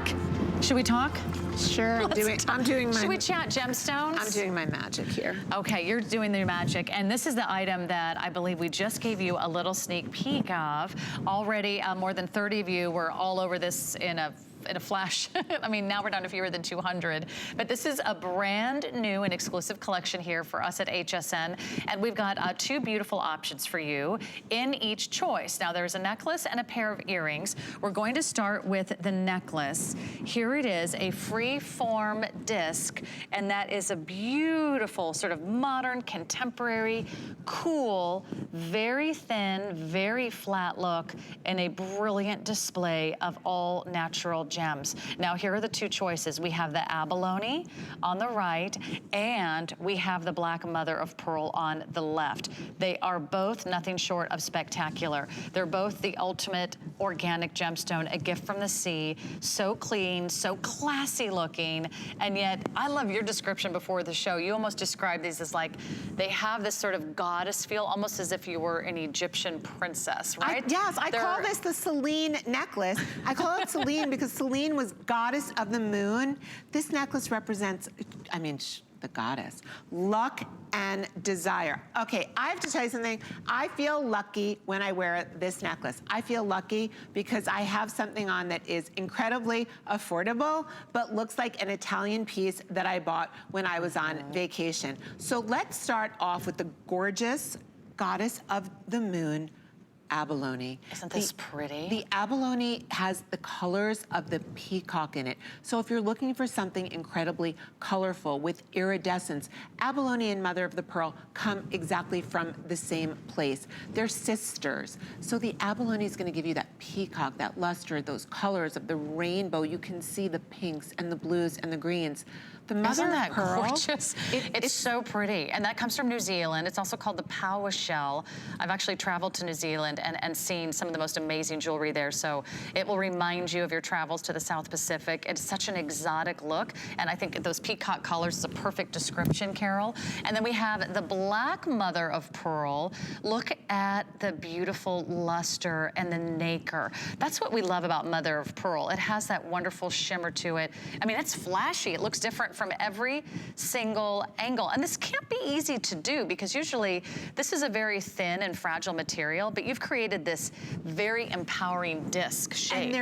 back. Should we talk? Sure, I'm doing my... Should we chat gemstones? I'm doing my magic here. Okay, you're doing the magic, and this is the item that I believe we just gave you a little sneak peek of. Already, more than 30 of you were all over this in a flash. I mean, now we're down to fewer than 200. But this is a brand new and exclusive collection here for us at HSN. And we've got two beautiful options for you in each choice. Now, there's a necklace and a pair of earrings. We're going to start with the necklace. Here it is, a free-form disc. And that is a beautiful, sort of modern, contemporary, cool, very thin, very flat look, and a brilliant display of all natural gems. Now here are the two choices. We have the Abalone on the right, and we have the black mother of pearl on the left. They are both nothing short of spectacular. They're both the ultimate organic gemstone, a gift from the sea. So clean, so classy looking, and yet I love your description before the show. You almost described these as like, they have this sort of goddess feel, almost as if you were an Egyptian princess, right? Yes, I call this the Selene necklace. I call it Selene because Selene was goddess of the moon. This necklace represents, I mean, the goddess, luck and desire. Okay, I have to tell you something. I feel lucky when I wear this necklace. I feel lucky because I have something on that is incredibly affordable, but looks like an Italian piece that I bought when I was on vacation. So let's start off with the gorgeous goddess of the moon, Abalone. Isn't this pretty? The Abalone has the colors of the peacock in it. So if you're looking for something incredibly colorful with iridescence, Abalone and Mother of the Pearl come exactly from the same place. They're sisters. So the Abalone is gonna give you that peacock, that luster, those colors of the rainbow. You can see the pinks and the blues and the greens. The Mother of Pearl, gorgeous? It's so pretty, and that comes from New Zealand. It's also called the Paua shell. I've actually traveled to New Zealand and seen some of the most amazing jewelry there, so it will remind you of your travels to the South Pacific. It's such an exotic look, and I think those peacock colors is a perfect description, Carol. And then we have the black Mother of Pearl. Look at the beautiful luster and the nacre. That's what we love about Mother of Pearl. It has that wonderful shimmer to it. I mean, it's flashy. It looks different from every single angle. And this can't be easy to do because usually this is a very thin and fragile material, but you've created this very empowering disc shape.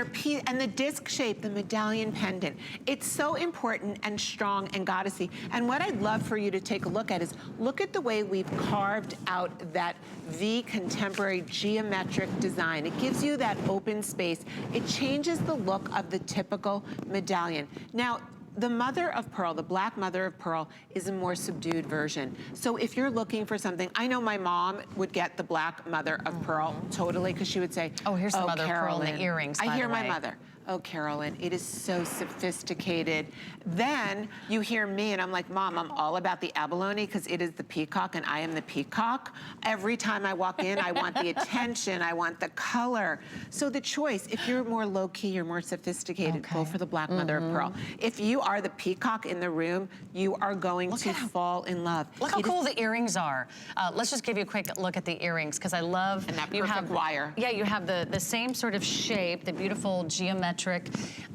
And the disc shape, the medallion pendant, it's so important and strong and goddessy. And what I'd love for you to take a look at is, look at the way we've carved out that V contemporary geometric design. It gives you that open space. It changes the look of the typical medallion. Now, the Mother of Pearl, the black Mother of Pearl, is a more subdued version. So if you're looking for something, I know my mom would get the black Mother of Pearl totally, because she would say, oh, here's the Mother of Pearl and the earrings, by the way. I hear my mother. Oh, Carolyn, it is so sophisticated. Then you hear me and I'm like, Mom, I'm all about the Abalone because it is the peacock and I am the peacock. Every time I walk in, I want the attention, I want the color. So the choice, if you're more low-key, you're more sophisticated, go for the black Mother of Pearl. If you are the peacock in the room, you are going to fall in love. Look how cool the earrings are. Let's just give you a quick look at the earrings because I love... And that perfect wire. Yeah, you have the same sort of shape, the beautiful geometric,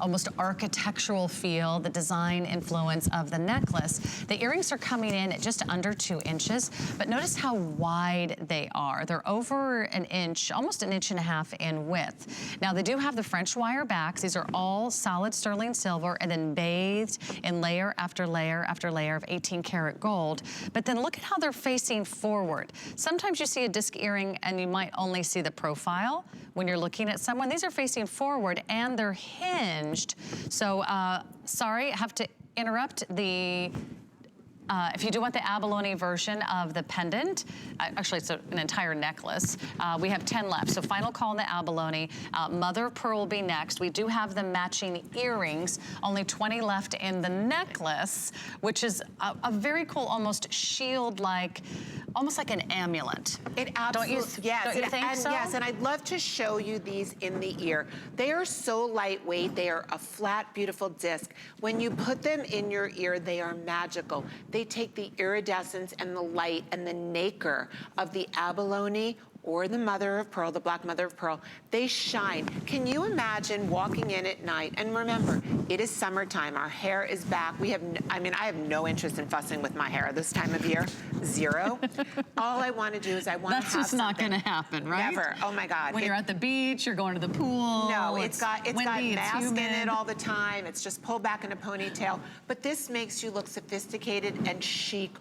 almost architectural feel, the design influence of the necklace. The earrings are coming in at just under 2 inches, but notice how wide they are. They're over an inch, almost an inch and a half in width. Now they do have the French wire backs. These are all solid sterling silver and then bathed in layer after layer after layer of 18 karat gold. But then look at how they're facing forward. Sometimes you see a disc earring and you might only see the profile when you're looking at someone. These are facing forward and they're hinged. So, sorry, I have to interrupt the if you do want the Abalone version of the pendant, actually it's an entire necklace, we have 10 left. So final call on the Abalone. Mother of Pearl will be next. We do have the matching earrings, only 20 left in the necklace, which is a very cool, almost shield-like, almost like an amulet. It absolutely, yes. Don't you think so? Yes, and I'd love to show you these in the ear. They are so lightweight. They are a flat, beautiful disc. When you put them in your ear, they are magical. They take the iridescence and the light and the nacre of the Abalone or the mother of pearl, the black mother of pearl, they shine. Can you imagine walking in at night? And remember, it is summertime. Our hair is back. We have, I have no interest in fussing with my hair this time of year. Zero. All I want to do is I want to have That's just not going to happen, right? Never. Oh my God. When you're at the beach, you're going to the pool. No, it's got mask in it all the time. It's just pulled back in a ponytail. But this makes you look sophisticated and chic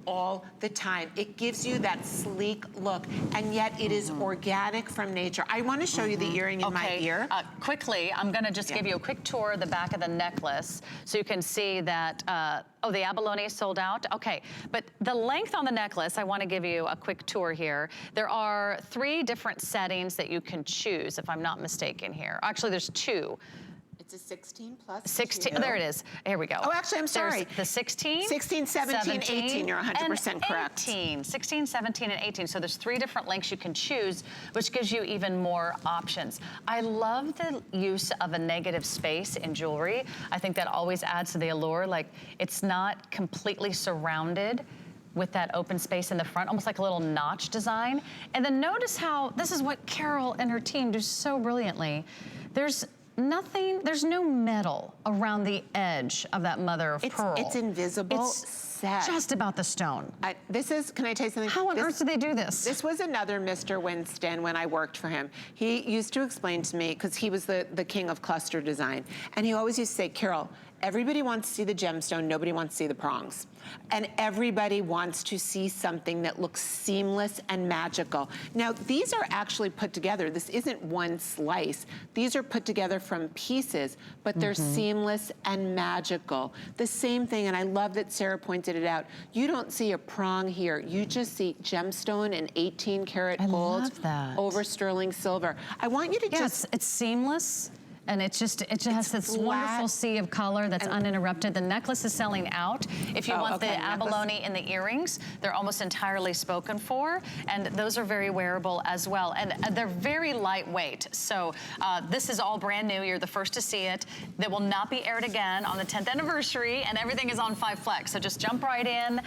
all the time. It gives you that sleek look, and yet it is organic from nature. I want to show you the earring in my ear. Quickly, I'm going to just give you a quick tour of the back of the necklace so you can see that, oh, the abalone is sold out? Okay, but the length on the necklace, I want to give you a quick tour here. There are 3 different settings that you can choose, if I'm not mistaken here. Actually, there's 2. It's a 16 plus 16, 2. there it is. Here we go. Oh, actually, I'm sorry. There's the 16, 16, 17, 18, you're 100% correct. 18, 16, 17, and 18. So there's 3 different lengths you can choose, which gives you even more options. I love the use of a negative space in jewelry. I think that always adds to the allure. Like, it's not completely surrounded with that open space in the front, almost like a little notch design. And then notice how, this is what Carol and her team do so brilliantly. There's no metal around the edge of that mother of pearl. It's invisible. It's just about the stone. Can I tell you something? How on earth do they do this? This was another Mr. Winston when I worked for him. He used to explain to me, because he was the king of cluster design, and he always used to say, Carol, everybody wants to see the gemstone, nobody wants to see the prongs. And everybody wants to see something that looks seamless and magical. Now, these are actually put together. This isn't one slice. These are put together from pieces, but they're seamless and magical. The same thing, and I love that Sarah pointed it out. You don't see a prong here. You just see gemstone and 18 karat gold love that. over sterling silver. I want you to just... It's seamless. And it just has this wonderful sea of color that's uninterrupted. The necklace is selling out. If you want the abalone in the earrings, they're almost entirely spoken for. And those are very wearable as well. And they're very lightweight. So this is all brand new. You're the first to see it. They will not be aired again on the 10th anniversary. And everything is on 5 Flex. So just jump right in.